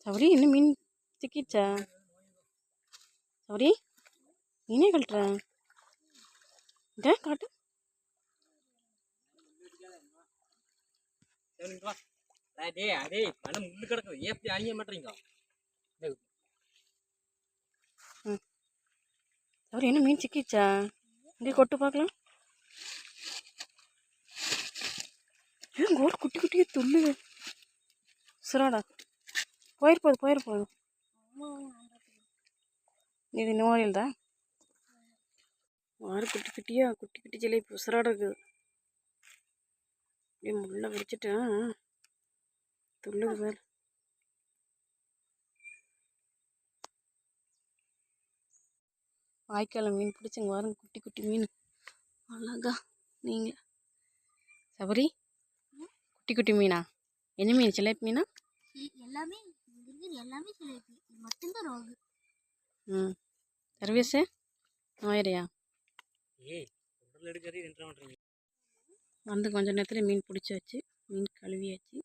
சௌரி இன்னும் மீன் சிக்கிச்சா? சௌரி மீனே கழட்டுறேன் இங்கே காட்டு. சௌரி இன்னும் மீன் சிக்கிச்சா? இங்கே கொட்டு பார்க்கலாம். ஏன் கோல் குட்டி குட்டியே துள்ளுது. சுறாடா போயிருப்போது. இது நோயில் தான் ஆறு குட்டி குட்டி ஜிலேபி உசுராட இருக்குது. அப்படியே முள்ள வச்சுட்டேன் துள்ளுது வேறு. வாய்க்கால மீன் பிடிச்சிங்க வாருங்க, குட்டி குட்டி மீன் அழகா. நீங்கள் சபரி குட்டி குட்டி மீனா? என்ன மீன்? ஜிலேபி மீனா? எல்லாமே ஜிலேபி மட்டும்தான் ரோகு. சர்வீஸு 1000 வந்து கொஞ்ச நேரத்தில் மீன் பிடிச்சாச்சு. மீன் கழுவியாச்சு.